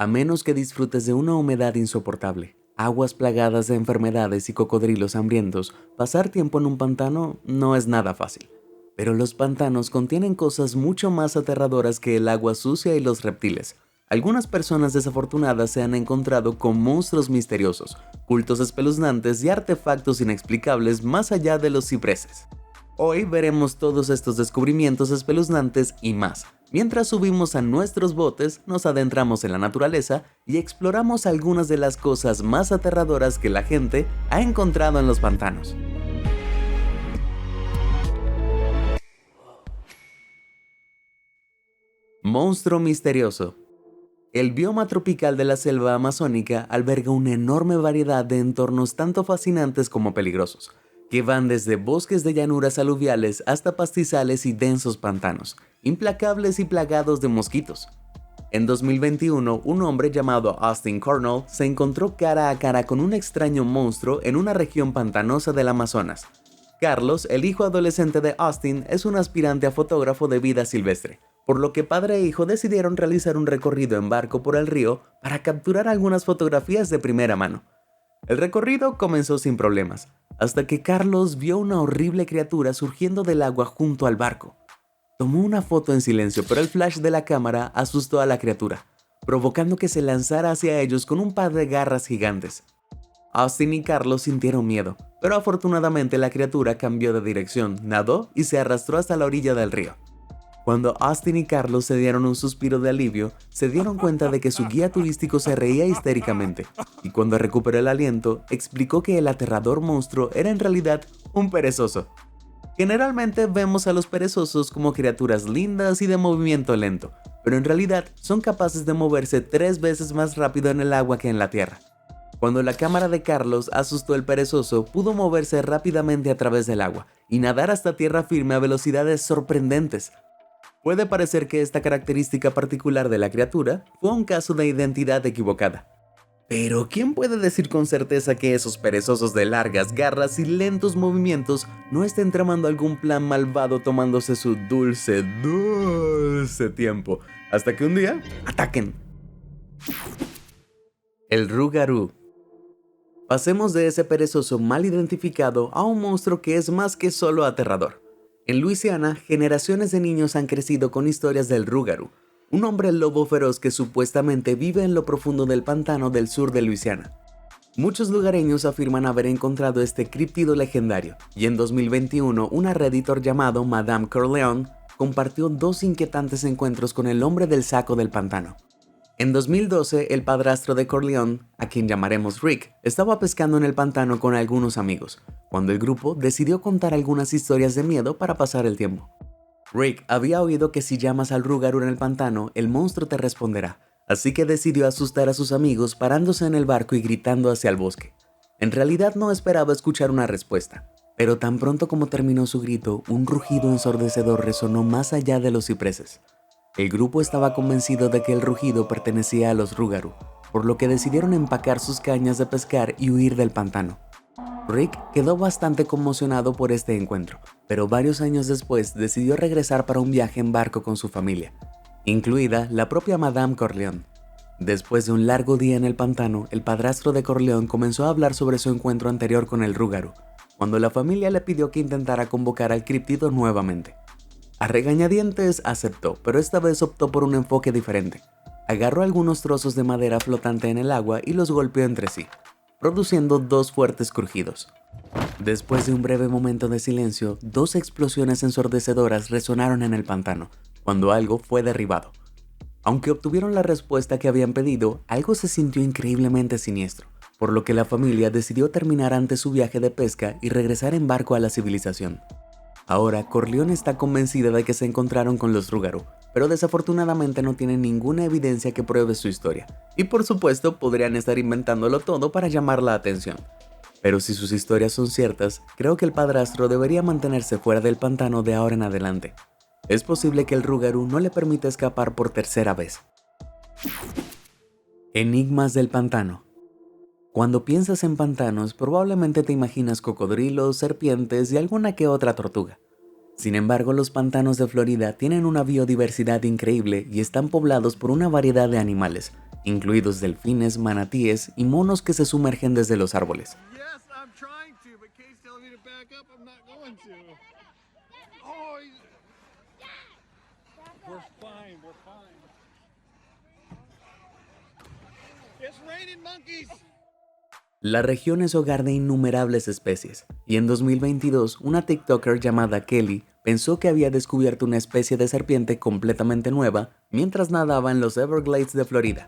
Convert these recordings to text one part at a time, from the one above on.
A menos que disfrutes de una humedad insoportable, aguas plagadas de enfermedades y cocodrilos hambrientos, pasar tiempo en un pantano no es nada fácil. Pero los pantanos contienen cosas mucho más aterradoras que el agua sucia y los reptiles. Algunas personas desafortunadas se han encontrado con monstruos misteriosos, cultos espeluznantes y artefactos inexplicables más allá de los cipreses. Hoy veremos todos estos descubrimientos espeluznantes y más. Mientras subimos a nuestros botes, nos adentramos en la naturaleza y exploramos algunas de las cosas más aterradoras que la gente ha encontrado en los pantanos. Monstruo misterioso. El bioma tropical de la selva amazónica alberga una enorme variedad de entornos tanto fascinantes como peligrosos, que van desde bosques de llanuras aluviales hasta pastizales y densos pantanos, implacables y plagados de mosquitos. En 2021, un hombre llamado Austin Cornell se encontró cara a cara con un extraño monstruo en una región pantanosa del Amazonas. Carlos, el hijo adolescente de Austin, es un aspirante a fotógrafo de vida silvestre, por lo que padre e hijo decidieron realizar un recorrido en barco por el río para capturar algunas fotografías de primera mano. El recorrido comenzó sin problemas, hasta que Carlos vio una horrible criatura surgiendo del agua junto al barco. Tomó una foto en silencio, pero el flash de la cámara asustó a la criatura, provocando que se lanzara hacia ellos con un par de garras gigantes. Austin y Carlos sintieron miedo, pero afortunadamente la criatura cambió de dirección, nadó y se arrastró hasta la orilla del río. Cuando Austin y Carlos se dieron un suspiro de alivio, se dieron cuenta de que su guía turístico se reía histéricamente, y cuando recuperó el aliento, explicó que el aterrador monstruo era en realidad un perezoso. Generalmente vemos a los perezosos como criaturas lindas y de movimiento lento, pero en realidad son capaces de moverse 3 veces más rápido en el agua que en la tierra. Cuando la cámara de Carlos asustó al perezoso, pudo moverse rápidamente a través del agua y nadar hasta tierra firme a velocidades sorprendentes. Puede parecer que esta característica particular de la criatura fue un caso de identidad equivocada. Pero ¿quién puede decir con certeza que esos perezosos de largas garras y lentos movimientos no estén tramando algún plan malvado tomándose su dulce tiempo, hasta que un día ataquen? El Rougarou. Pasemos de ese perezoso mal identificado a un monstruo que es más que solo aterrador. En Luisiana, generaciones de niños han crecido con historias del Rougarou, un hombre lobo feroz que supuestamente vive en lo profundo del pantano del sur de Luisiana. Muchos lugareños afirman haber encontrado este críptido legendario, y en 2021 una redditor llamado Madame Corleone compartió 2 inquietantes encuentros con el hombre del saco del pantano. En 2012, el padrastro de Corleone, a quien llamaremos Rick, estaba pescando en el pantano con algunos amigos, cuando el grupo decidió contar algunas historias de miedo para pasar el tiempo. Rick había oído que si llamas al Rougarou en el pantano, el monstruo te responderá, así que decidió asustar a sus amigos parándose en el barco y gritando hacia el bosque. En realidad no esperaba escuchar una respuesta, pero tan pronto como terminó su grito, un rugido ensordecedor resonó más allá de los cipreses. El grupo estaba convencido de que el rugido pertenecía a los Rougarou, por lo que decidieron empacar sus cañas de pescar y huir del pantano. Rick quedó bastante conmocionado por este encuentro, pero varios años después decidió regresar para un viaje en barco con su familia, incluida la propia Madame Corleone. Después de un largo día en el pantano, el padrastro de Corleone comenzó a hablar sobre su encuentro anterior con el Rougarou, cuando la familia le pidió que intentara convocar al críptido nuevamente. A regañadientes aceptó, pero esta vez optó por un enfoque diferente. Agarró algunos trozos de madera flotante en el agua y los golpeó entre sí, produciendo 2 fuertes crujidos. Después de un breve momento de silencio, 2 explosiones ensordecedoras resonaron en el pantano, cuando algo fue derribado. Aunque obtuvieron la respuesta que habían pedido, algo se sintió increíblemente siniestro, por lo que la familia decidió terminar antes su viaje de pesca y regresar en barco a la civilización. Ahora, Corleone está convencida de que se encontraron con los Rougarou, pero desafortunadamente no tienen ninguna evidencia que pruebe su historia, y por supuesto podrían estar inventándolo todo para llamar la atención. Pero si sus historias son ciertas, creo que el padrastro debería mantenerse fuera del pantano de ahora en adelante. Es posible que el Rougarou no le permita escapar por tercera vez. Enigmas del pantano. Cuando piensas en pantanos, probablemente te imaginas cocodrilos, serpientes y alguna que otra tortuga. Sin embargo, los pantanos de Florida tienen una biodiversidad increíble y están poblados por una variedad de animales, incluidos delfines, manatíes y monos que se sumergen desde los árboles. Yes, I'm trying to, but Kay's telling me to back up. I'm not going to. Oh, we're fine. We're fine. It's raining monkeys. La región es hogar de innumerables especies, y en 2022 una TikToker llamada Kelly pensó que había descubierto una especie de serpiente completamente nueva mientras nadaba en los Everglades de Florida.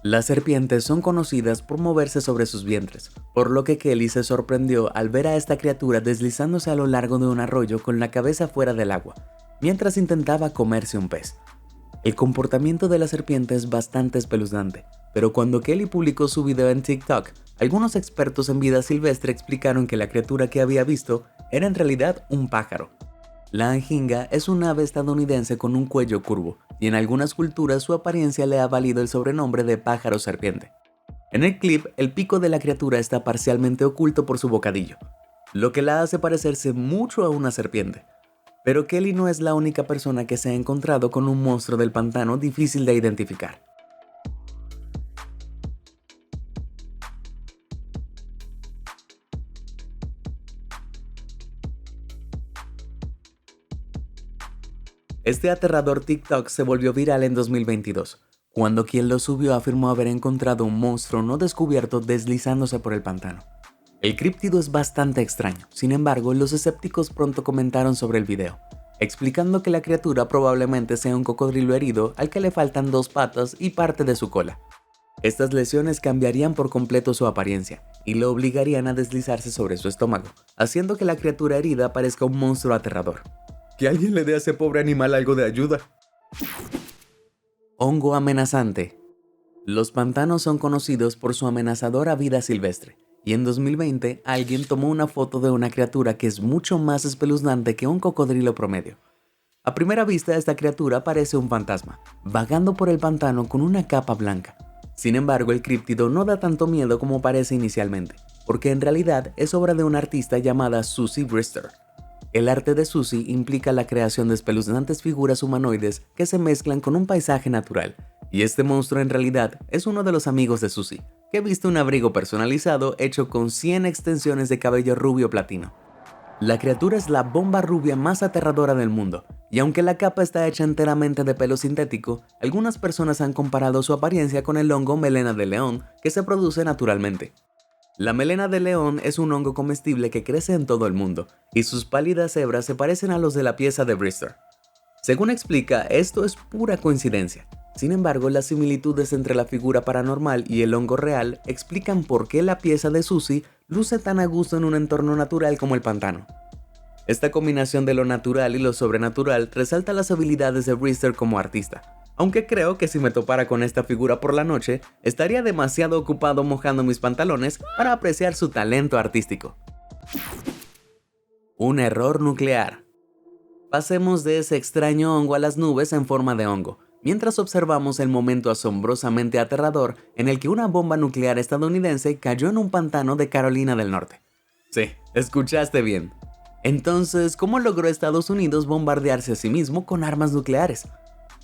Las serpientes son conocidas por moverse sobre sus vientres, por lo que Kelly se sorprendió al ver a esta criatura deslizándose a lo largo de un arroyo con la cabeza fuera del agua, mientras intentaba comerse un pez. El comportamiento de la serpiente es bastante espeluznante, pero cuando Kelly publicó su video en TikTok, algunos expertos en vida silvestre explicaron que la criatura que había visto era en realidad un pájaro. La anjinga es un ave estadounidense con un cuello curvo, y en algunas culturas su apariencia le ha valido el sobrenombre de pájaro serpiente. En el clip, el pico de la criatura está parcialmente oculto por su bocadillo, lo que la hace parecerse mucho a una serpiente. Pero Kelly no es la única persona que se ha encontrado con un monstruo del pantano difícil de identificar. Este aterrador TikTok se volvió viral en 2022, cuando quien lo subió afirmó haber encontrado un monstruo no descubierto deslizándose por el pantano. El críptido es bastante extraño, sin embargo, los escépticos pronto comentaron sobre el video, explicando que la criatura probablemente sea un cocodrilo herido al que le faltan 2 patas y parte de su cola. Estas lesiones cambiarían por completo su apariencia y lo obligarían a deslizarse sobre su estómago, haciendo que la criatura herida parezca un monstruo aterrador. Que alguien le dé a ese pobre animal algo de ayuda. Hongo amenazante. Los pantanos son conocidos por su amenazadora vida silvestre, y en 2020 alguien tomó una foto de una criatura que es mucho más espeluznante que un cocodrilo promedio. A primera vista, esta criatura parece un fantasma, vagando por el pantano con una capa blanca. Sin embargo, el críptido no da tanto miedo como parece inicialmente, porque en realidad es obra de una artista llamada Susie Brister. El arte de Susie implica la creación de espeluznantes figuras humanoides que se mezclan con un paisaje natural, y este monstruo en realidad es uno de los amigos de Susie, que viste un abrigo personalizado hecho con 100 extensiones de cabello rubio platino. La criatura es la bomba rubia más aterradora del mundo, y aunque la capa está hecha enteramente de pelo sintético, algunas personas han comparado su apariencia con el hongo melena de león que se produce naturalmente. La melena de león es un hongo comestible que crece en todo el mundo, y sus pálidas hebras se parecen a los de la pieza de Brister. Según explica, esto es pura coincidencia. Sin embargo, las similitudes entre la figura paranormal y el hongo real explican por qué la pieza de Susie luce tan a gusto en un entorno natural como el pantano. Esta combinación de lo natural y lo sobrenatural resalta las habilidades de Brister como artista. Aunque creo que si me topara con esta figura por la noche, estaría demasiado ocupado mojando mis pantalones para apreciar su talento artístico. Un error nuclear. Pasemos de ese extraño hongo a las nubes en forma de hongo, mientras observamos el momento asombrosamente aterrador en el que una bomba nuclear estadounidense cayó en un pantano de Carolina del Norte. Sí, escuchaste bien. Entonces, ¿cómo logró Estados Unidos bombardearse a sí mismo con armas nucleares?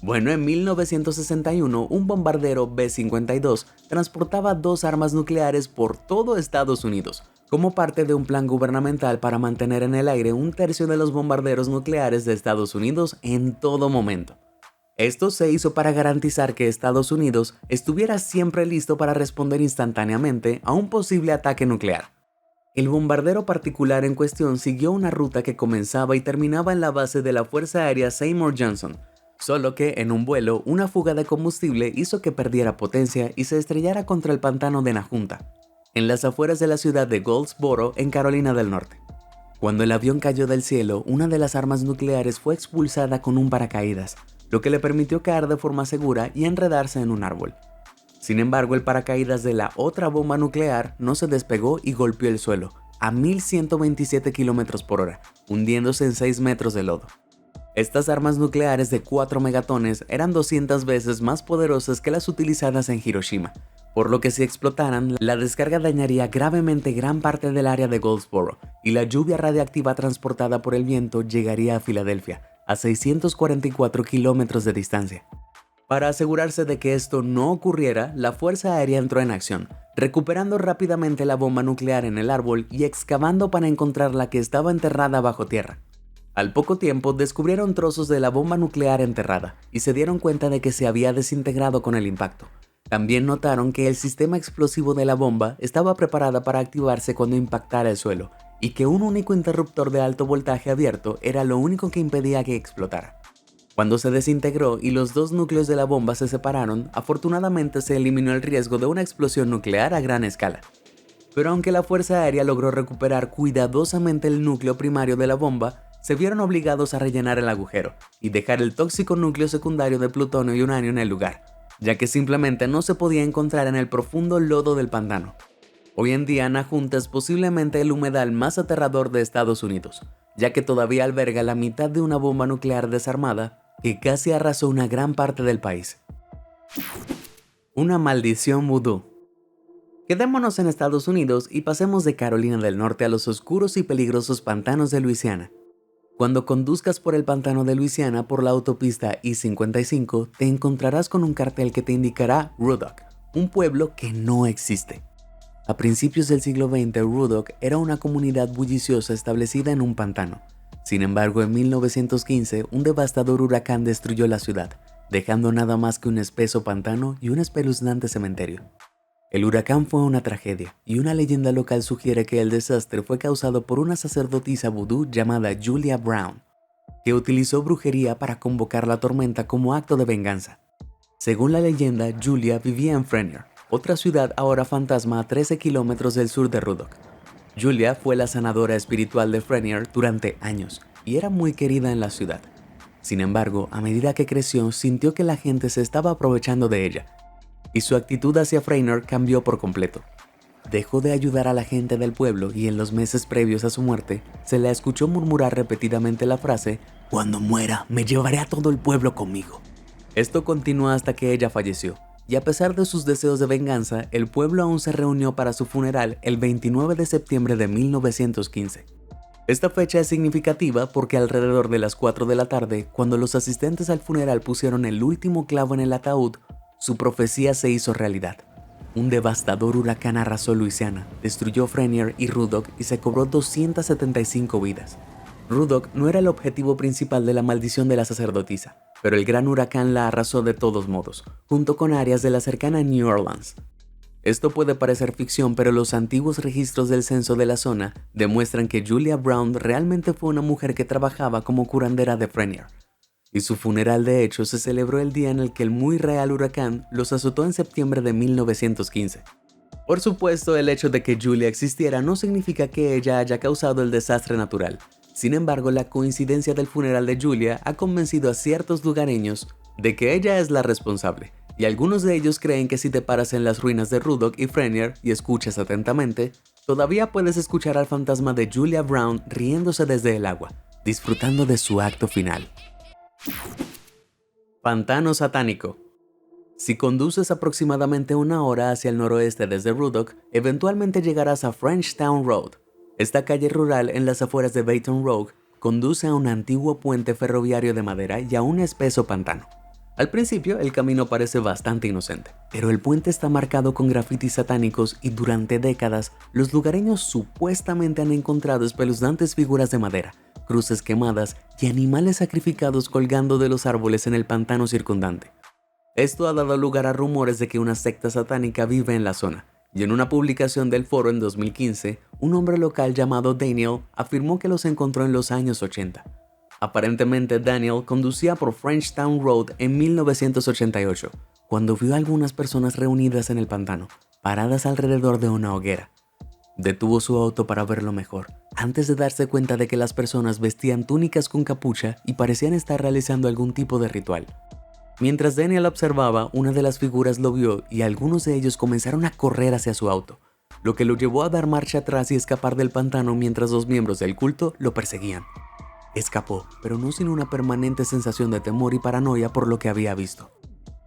Bueno, en 1961, un bombardero B-52 transportaba 2 armas nucleares por todo Estados Unidos, como parte de un plan gubernamental para mantener en el aire 1/3 de los bombarderos nucleares de Estados Unidos en todo momento. Esto se hizo para garantizar que Estados Unidos estuviera siempre listo para responder instantáneamente a un posible ataque nuclear. El bombardero particular en cuestión siguió una ruta que comenzaba y terminaba en la base de la Fuerza Aérea Seymour Johnson, solo que en un vuelo una fuga de combustible hizo que perdiera potencia y se estrellara contra el pantano de Najunta, en las afueras de la ciudad de Goldsboro, en Carolina del Norte. Cuando el avión cayó del cielo, una de las armas nucleares fue expulsada con un paracaídas, lo que le permitió caer de forma segura y enredarse en un árbol. Sin embargo, el paracaídas de la otra bomba nuclear no se despegó y golpeó el suelo, a 1127 km por hora, hundiéndose en 6 metros de lodo. Estas armas nucleares de 4 megatones eran 200 veces más poderosas que las utilizadas en Hiroshima, por lo que si explotaran, la descarga dañaría gravemente gran parte del área de Goldsboro y la lluvia radiactiva transportada por el viento llegaría a Filadelfia, a 644 kilómetros de distancia. Para asegurarse de que esto no ocurriera, la Fuerza Aérea entró en acción, recuperando rápidamente la bomba nuclear en el árbol y excavando para encontrar la que estaba enterrada bajo tierra. Al poco tiempo descubrieron trozos de la bomba nuclear enterrada y se dieron cuenta de que se había desintegrado con el impacto. También notaron que el sistema explosivo de la bomba estaba preparada para activarse cuando impactara el suelo y que un único interruptor de alto voltaje abierto era lo único que impedía que explotara. Cuando se desintegró y los dos núcleos de la bomba se separaron, afortunadamente se eliminó el riesgo de una explosión nuclear a gran escala. Pero aunque la Fuerza Aérea logró recuperar cuidadosamente el núcleo primario de la bomba, se vieron obligados a rellenar el agujero y dejar el tóxico núcleo secundario de plutonio y uranio en el lugar, ya que simplemente no se podía encontrar en el profundo lodo del pantano. Hoy en día Nahunta es posiblemente el humedal más aterrador de Estados Unidos, ya que todavía alberga la mitad de una bomba nuclear desarmada que casi arrasó una gran parte del país. Una maldición vudú. Quedémonos en Estados Unidos y pasemos de Carolina del Norte a los oscuros y peligrosos pantanos de Luisiana. Cuando conduzcas por el pantano de Luisiana por la autopista I-55, te encontrarás con un cartel que te indicará Rudock, un pueblo que no existe. A principios del siglo XX, Rudock era una comunidad bulliciosa establecida en un pantano. Sin embargo, en 1915, un devastador huracán destruyó la ciudad, dejando nada más que un espeso pantano y un espeluznante cementerio. El huracán fue una tragedia, y una leyenda local sugiere que el desastre fue causado por una sacerdotisa vudú llamada Julia Brown, que utilizó brujería para convocar la tormenta como acto de venganza. Según la leyenda, Julia vivía en Frenier, otra ciudad ahora fantasma a 13 kilómetros del sur de Rudock. Julia fue la sanadora espiritual de Frenier durante años, y era muy querida en la ciudad. Sin embargo, a medida que creció, sintió que la gente se estaba aprovechando de ella, y su actitud hacia Frenier cambió por completo. Dejó de ayudar a la gente del pueblo y en los meses previos a su muerte, se la escuchó murmurar repetidamente la frase: «Cuando muera, me llevaré a todo el pueblo conmigo». Esto continuó hasta que ella falleció, y a pesar de sus deseos de venganza, el pueblo aún se reunió para su funeral el 29 de septiembre de 1915. Esta fecha es significativa porque alrededor de las 4 de la tarde, cuando los asistentes al funeral pusieron el último clavo en el ataúd, su profecía se hizo realidad. Un devastador huracán arrasó Luisiana, destruyó Frenier y Rudock y se cobró 275 vidas. Rudock no era el objetivo principal de la maldición de la sacerdotisa, pero el gran huracán la arrasó de todos modos, junto con áreas de la cercana New Orleans. Esto puede parecer ficción, pero los antiguos registros del censo de la zona demuestran que Julia Brown realmente fue una mujer que trabajaba como curandera de Frenier. Y su funeral de hecho se celebró el día en el que el muy real huracán los azotó en septiembre de 1915. Por supuesto, el hecho de que Julia existiera no significa que ella haya causado el desastre natural. Sin embargo, la coincidencia del funeral de Julia ha convencido a ciertos lugareños de que ella es la responsable, y algunos de ellos creen que si te paras en las ruinas de Rudock y Frenier y escuchas atentamente, todavía puedes escuchar al fantasma de Julia Brown riéndose desde el agua, disfrutando de su acto final. Pantano satánico. Si conduces aproximadamente una hora hacia el noroeste desde Rudock, eventualmente llegarás a Frenchtown Road. Esta calle rural en las afueras de Baton Rouge conduce a un antiguo puente ferroviario de madera y a un espeso pantano. Al principio el camino parece bastante inocente, pero el puente está marcado con grafitis satánicos y durante décadas los lugareños supuestamente han encontrado espeluznantes figuras de madera, cruces quemadas y animales sacrificados colgando de los árboles en el pantano circundante. Esto ha dado lugar a rumores de que una secta satánica vive en la zona, y en una publicación del foro en 2015, un hombre local llamado Daniel afirmó que los encontró en los años 80. Aparentemente Daniel conducía por Frenchtown Road en 1988, cuando vio a algunas personas reunidas en el pantano, paradas alrededor de una hoguera. Detuvo su auto para verlo mejor, antes de darse cuenta de que las personas vestían túnicas con capucha y parecían estar realizando algún tipo de ritual. Mientras Daniel observaba, una de las figuras lo vio y algunos de ellos comenzaron a correr hacia su auto. lo que lo llevó a dar marcha atrás y escapar del pantano mientras los miembros del culto lo perseguían. Escapó, pero no sin una permanente sensación de temor y paranoia por lo que había visto.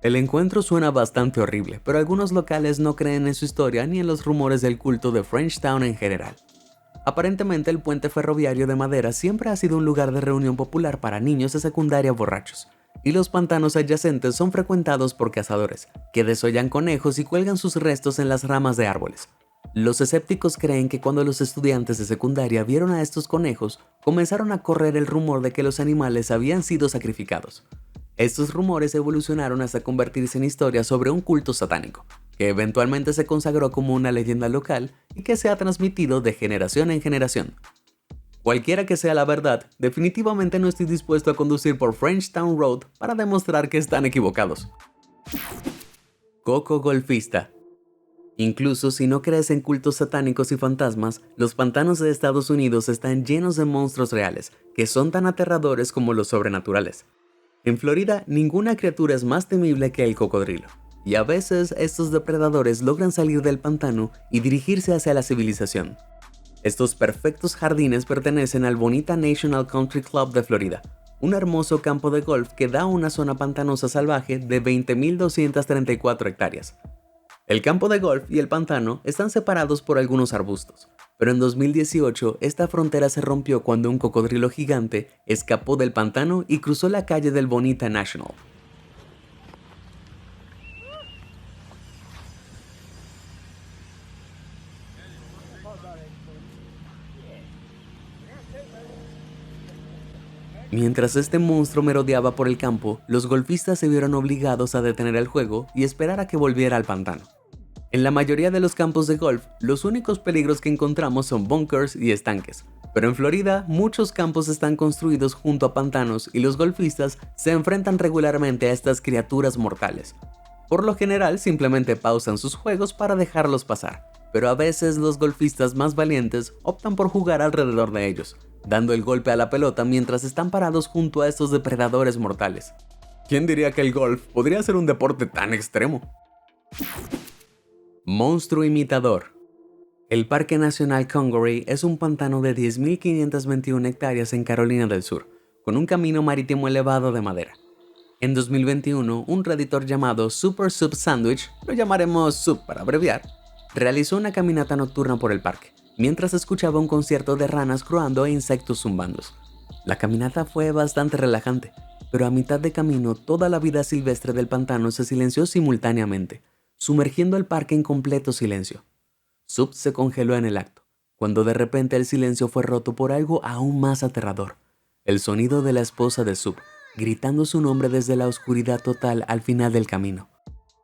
El encuentro suena bastante horrible, pero algunos locales no creen en su historia ni en los rumores del culto de Frenchtown en general. Aparentemente el puente ferroviario de madera siempre ha sido un lugar de reunión popular para niños de secundaria borrachos, y los pantanos adyacentes son frecuentados por cazadores, que desollan conejos y cuelgan sus restos en las ramas de árboles. Los escépticos creen que cuando los estudiantes de secundaria vieron a estos conejos, comenzaron a correr el rumor de que los animales habían sido sacrificados. Estos rumores evolucionaron hasta convertirse en historias sobre un culto satánico, que eventualmente se consagró como una leyenda local y que se ha transmitido de generación en generación. Cualquiera que sea la verdad, definitivamente no estoy dispuesto a conducir por Frenchtown Road para demostrar que están equivocados. Coco golfista. Incluso si no crees en cultos satánicos y fantasmas, los pantanos de Estados Unidos están llenos de monstruos reales, que son tan aterradores como los sobrenaturales. En Florida, ninguna criatura es más temible que el cocodrilo, y a veces estos depredadores logran salir del pantano y dirigirse hacia la civilización. Estos perfectos jardines pertenecen al Bonita National Country Club de Florida, un hermoso campo de golf que da una zona pantanosa salvaje de 20.234 hectáreas. El campo de golf y el pantano están separados por algunos arbustos, pero en 2018 esta frontera se rompió cuando un cocodrilo gigante escapó del pantano y cruzó la calle del Bonita National. Mientras este monstruo merodeaba por el campo, los golfistas se vieron obligados a detener el juego y esperar a que volviera al pantano. En la mayoría de los campos de golf, los únicos peligros que encontramos son bunkers y estanques, pero en Florida muchos campos están construidos junto a pantanos y los golfistas se enfrentan regularmente a estas criaturas mortales. Por lo general simplemente pausan sus juegos para dejarlos pasar, pero a veces los golfistas más valientes optan por jugar alrededor de ellos, dando el golpe a la pelota mientras están parados junto a estos depredadores mortales. ¿Quién diría que el golf podría ser un deporte tan extremo? Monstruo imitador. El Parque Nacional Congaree es un pantano de 10.521 hectáreas en Carolina del Sur, con un camino marítimo elevado de madera. En 2021, un redditor llamado Super Sub Sandwich, lo llamaremos Sub para abreviar, realizó una caminata nocturna por el parque, mientras escuchaba un concierto de ranas croando e insectos zumbandos. La caminata fue bastante relajante, pero a mitad de camino toda la vida silvestre del pantano se silenció simultáneamente, sumergiendo el parque en completo silencio. Sub se congeló en el acto, cuando de repente el silencio fue roto por algo aún más aterrador: el sonido de la esposa de Sub, gritando su nombre desde la oscuridad total al final del camino.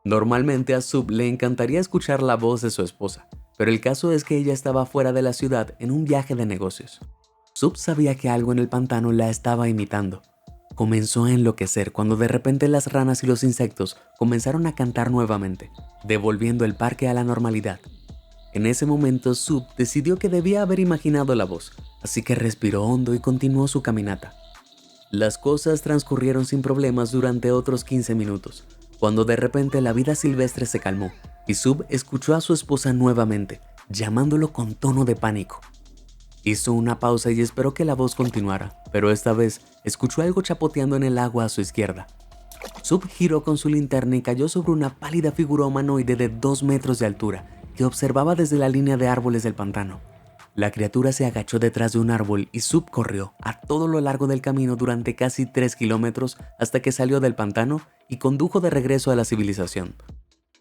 Normalmente a Sub le encantaría escuchar la voz de su esposa, pero el caso es que ella estaba fuera de la ciudad en un viaje de negocios. Sub sabía que algo en el pantano la estaba imitando. Comenzó a enloquecer cuando de repente las ranas y los insectos comenzaron a cantar nuevamente, devolviendo el parque a la normalidad. En ese momento Sub decidió que debía haber imaginado la voz, así que respiró hondo y continuó su caminata. Las cosas transcurrieron sin problemas durante otros 15 minutos, cuando de repente la vida silvestre se calmó y Sub escuchó a su esposa nuevamente, llamándolo con tono de pánico. Hizo una pausa y esperó que la voz continuara, pero esta vez escuchó algo chapoteando en el agua a su izquierda. Sub giró con su linterna y cayó sobre una pálida figura humanoide de 2 metros de altura que observaba desde la línea de árboles del pantano. La criatura se agachó detrás de un árbol y Sub corrió a todo lo largo del camino durante casi 3 kilómetros hasta que salió del pantano y condujo de regreso a la civilización.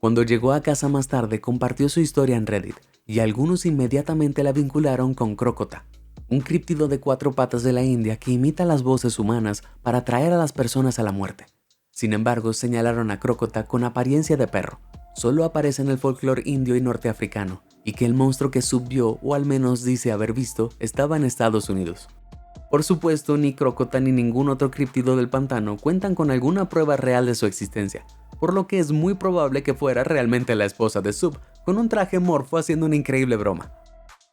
Cuando llegó a casa más tarde, compartió su historia en Reddit y algunos inmediatamente la vincularon con Crocota, un críptido de 4 patas de la India que imita las voces humanas para atraer a las personas a la muerte. Sin embargo, señalaron a Crocota con apariencia de perro. Solo aparece en el folclore indio y norteafricano, y que el monstruo que Sub vio, o al menos dice haber visto, estaba en Estados Unidos. Por supuesto, ni Crocota ni ningún otro críptido del pantano cuentan con alguna prueba real de su existencia, por lo que es muy probable que fuera realmente la esposa de Sub, con un traje morfo haciendo una increíble broma.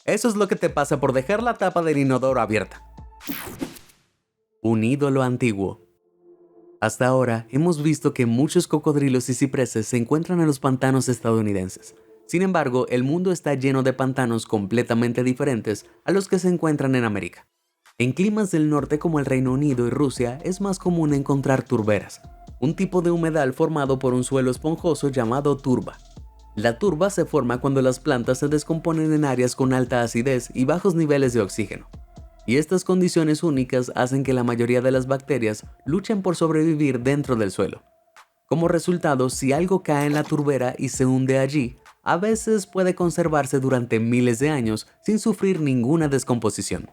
Eso es lo que te pasa por dejar la tapa del inodoro abierta. Un ídolo antiguo. Hasta ahora hemos visto que muchos cocodrilos y cipreses se encuentran en los pantanos estadounidenses, Sin embargo, el mundo está lleno de pantanos completamente diferentes a los que se encuentran en América. En climas del norte como el Reino Unido y Rusia es más común encontrar turberas, un tipo de humedal formado por un suelo esponjoso llamado turba. La turba se forma cuando las plantas se descomponen en áreas con alta acidez y bajos niveles de oxígeno. Y estas condiciones únicas hacen que la mayoría de las bacterias luchen por sobrevivir dentro del suelo. Como resultado, si algo cae en la turbera y se hunde allí, a veces puede conservarse durante miles de años sin sufrir ninguna descomposición.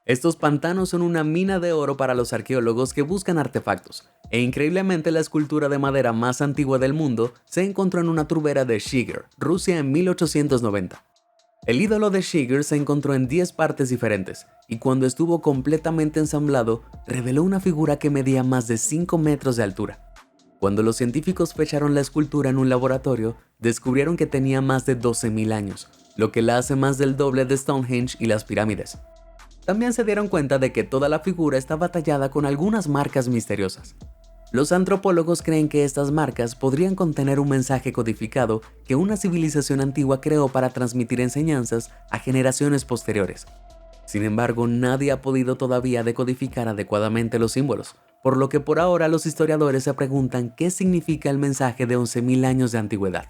Estos pantanos son una mina de oro para los arqueólogos que buscan artefactos, e increíblemente la escultura de madera más antigua del mundo se encontró en una turbera de Shigar, Rusia en 1890. El ídolo de Shigar se encontró en 10 partes diferentes, y cuando estuvo completamente ensamblado, reveló una figura que medía más de 5 metros de altura. Cuando los científicos fecharon la escultura en un laboratorio, descubrieron que tenía más de 12.000 años, lo que la hace más del doble de Stonehenge y las pirámides. También se dieron cuenta de que toda la figura estaba tallada con algunas marcas misteriosas. Los antropólogos creen que estas marcas podrían contener un mensaje codificado que una civilización antigua creó para transmitir enseñanzas a generaciones posteriores. Sin embargo, nadie ha podido todavía decodificar adecuadamente los símbolos, por lo que por ahora los historiadores se preguntan qué significa el mensaje de 11.000 años de antigüedad.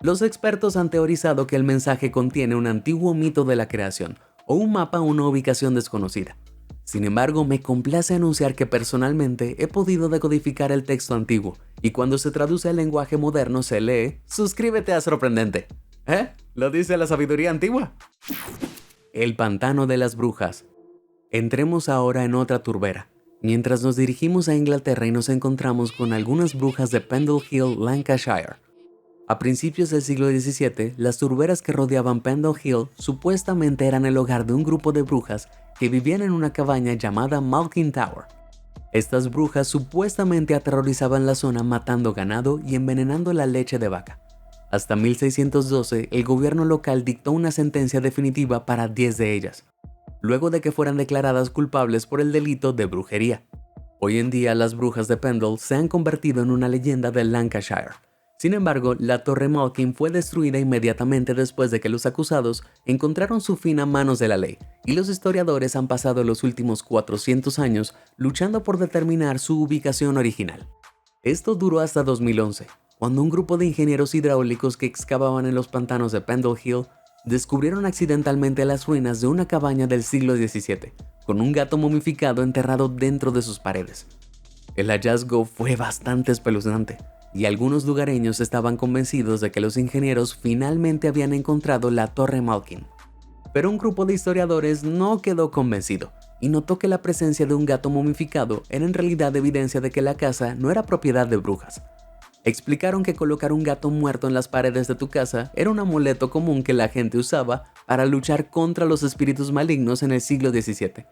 Los expertos han teorizado que el mensaje contiene un antiguo mito de la creación o un mapa a una ubicación desconocida. Sin embargo, me complace anunciar que personalmente he podido decodificar el texto antiguo y cuando se traduce al lenguaje moderno se lee «Suscríbete a Sorprendente». ¿Lo dice la sabiduría antigua? El pantano de las brujas. Entremos ahora en otra turbera. Mientras nos dirigimos a Inglaterra y nos encontramos con algunas brujas de Pendle Hill, Lancashire. A principios del siglo XVII, las turberas que rodeaban Pendle Hill supuestamente eran el hogar de un grupo de brujas que vivían en una cabaña llamada Malkin Tower. Estas brujas supuestamente aterrorizaban la zona matando ganado y envenenando la leche de vaca. Hasta 1612, el gobierno local dictó una sentencia definitiva para 10 de ellas, luego de que fueran declaradas culpables por el delito de brujería. Hoy en día, las brujas de Pendle se han convertido en una leyenda de Lancashire. Sin embargo, la Torre Malkin fue destruida inmediatamente después de que los acusados encontraron su fin a manos de la ley, y los historiadores han pasado los últimos 400 años luchando por determinar su ubicación original. Esto duró hasta 2011, cuando un grupo de ingenieros hidráulicos que excavaban en los pantanos de Pendle Hill descubrieron accidentalmente las ruinas de una cabaña del siglo XVII, con un gato momificado enterrado dentro de sus paredes. El hallazgo fue bastante espeluznante, y algunos lugareños estaban convencidos de que los ingenieros finalmente habían encontrado la Torre Malkin. Pero un grupo de historiadores no quedó convencido y notó que la presencia de un gato momificado era en realidad evidencia de que la casa no era propiedad de brujas. Explicaron que colocar un gato muerto en las paredes de tu casa era un amuleto común que la gente usaba para luchar contra los espíritus malignos en el siglo XVII,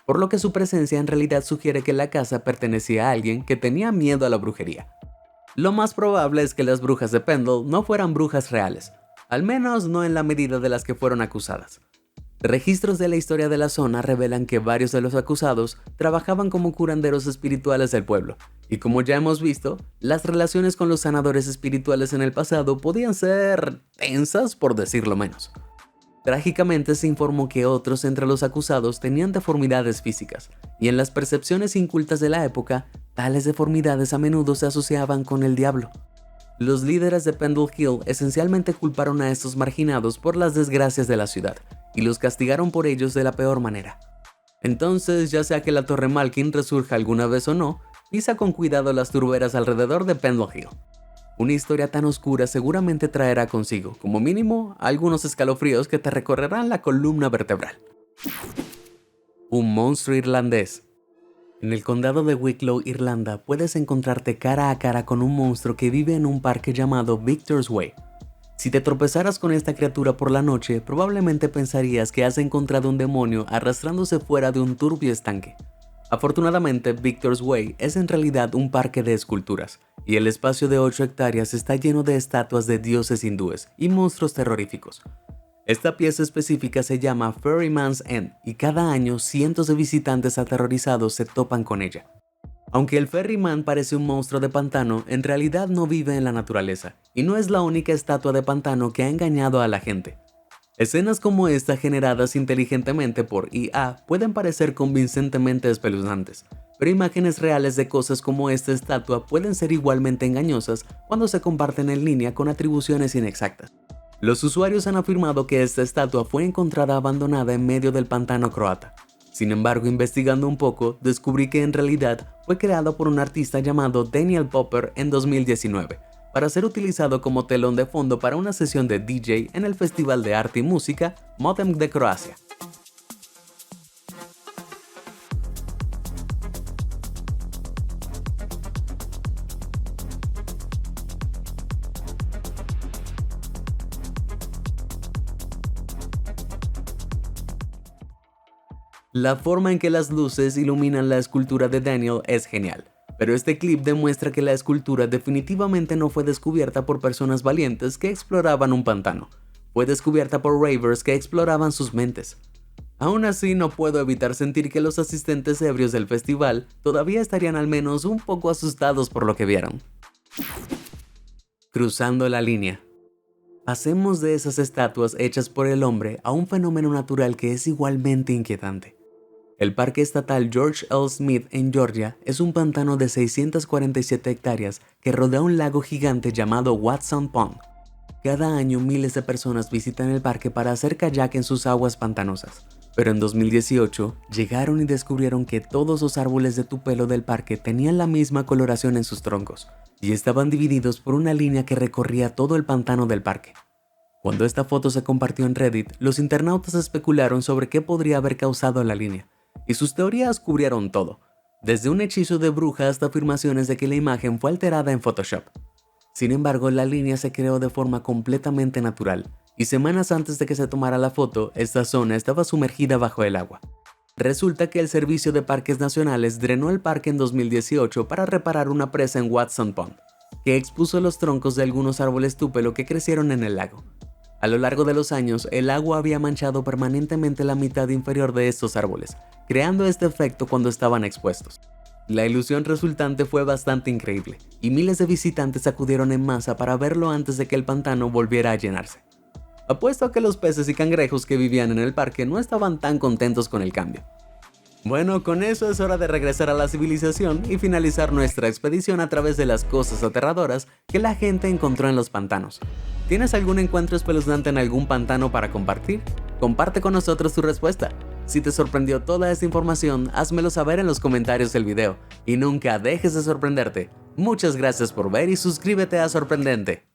por lo que su presencia en realidad sugiere que la casa pertenecía a alguien que tenía miedo a la brujería. Lo más probable es que las brujas de Pendle no fueran brujas reales, al menos no en la medida de las que fueron acusadas. Registros de la historia de la zona revelan que varios de los acusados trabajaban como curanderos espirituales del pueblo, y como ya hemos visto, las relaciones con los sanadores espirituales en el pasado podían ser tensas, por decirlo menos. Trágicamente se informó que otros entre los acusados tenían deformidades físicas, y en las percepciones incultas de la época, tales deformidades a menudo se asociaban con el diablo. Los líderes de Pendle Hill esencialmente culparon a estos marginados por las desgracias de la ciudad, y los castigaron por ellos de la peor manera. Entonces, ya sea que la Torre Malkin resurja alguna vez o no, pisa con cuidado las turberas alrededor de Pendle Hill. Una historia tan oscura seguramente traerá consigo, como mínimo, algunos escalofríos que te recorrerán la columna vertebral. Un monstruo irlandés. En el condado de Wicklow, Irlanda, puedes encontrarte cara a cara con un monstruo que vive en un parque llamado Victor's Way. Si te tropezaras con esta criatura por la noche, probablemente pensarías que has encontrado un demonio arrastrándose fuera de un turbio estanque. Afortunadamente, Victor's Way es en realidad un parque de esculturas, y el espacio de 8 hectáreas está lleno de estatuas de dioses hindúes y monstruos terroríficos. Esta pieza específica se llama Ferryman's End y cada año cientos de visitantes aterrorizados se topan con ella. Aunque el Ferryman parece un monstruo de pantano, en realidad no vive en la naturaleza, y no es la única estatua de pantano que ha engañado a la gente. Escenas como esta generadas inteligentemente por IA pueden parecer convincentemente espeluznantes, pero imágenes reales de cosas como esta estatua pueden ser igualmente engañosas cuando se comparten en línea con atribuciones inexactas. Los usuarios han afirmado que esta estatua fue encontrada abandonada en medio del pantano croata. Sin embargo, investigando un poco, descubrí que en realidad fue creado por un artista llamado Daniel Popper en 2019, para ser utilizado como telón de fondo para una sesión de DJ en el Festival de Arte y Música Modem de Croacia. La forma en que las luces iluminan la escultura de Daniel es genial, pero este clip demuestra que la escultura definitivamente no fue descubierta por personas valientes que exploraban un pantano, fue descubierta por ravers que exploraban sus mentes. Aún así, no puedo evitar sentir que los asistentes ebrios del festival todavía estarían al menos un poco asustados por lo que vieron. Cruzando la línea. Pasemos de esas estatuas hechas por el hombre a un fenómeno natural que es igualmente inquietante. El Parque Estatal George L. Smith en Georgia es un pantano de 647 hectáreas que rodea un lago gigante llamado Watson Pond. Cada año miles de personas visitan el parque para hacer kayak en sus aguas pantanosas. Pero en 2018 llegaron y descubrieron que todos los árboles de tupelo del parque tenían la misma coloración en sus troncos y estaban divididos por una línea que recorría todo el pantano del parque. Cuando esta foto se compartió en Reddit, los internautas especularon sobre qué podría haber causado la línea. Y sus teorías cubrieron todo, desde un hechizo de bruja hasta afirmaciones de que la imagen fue alterada en Photoshop. Sin embargo, la línea se creó de forma completamente natural, y semanas antes de que se tomara la foto, esta zona estaba sumergida bajo el agua. Resulta que el Servicio de Parques Nacionales drenó el parque en 2018 para reparar una presa en Watson Pond, que expuso los troncos de algunos árboles tupelo que crecieron en el lago. A lo largo de los años, el agua había manchado permanentemente la mitad inferior de estos árboles, creando este efecto cuando estaban expuestos. La ilusión resultante fue bastante increíble, y miles de visitantes acudieron en masa para verlo antes de que el pantano volviera a llenarse. Apuesto a que los peces y cangrejos que vivían en el parque no estaban tan contentos con el cambio. Bueno, con eso es hora de regresar a la civilización y finalizar nuestra expedición a través de las cosas aterradoras que la gente encontró en los pantanos. ¿Tienes algún encuentro espeluznante en algún pantano para compartir? Comparte con nosotros tu respuesta. Si te sorprendió toda esta información, házmelo saber en los comentarios del video. Y nunca dejes de sorprenderte. Muchas gracias por ver y suscríbete a Sorprendente.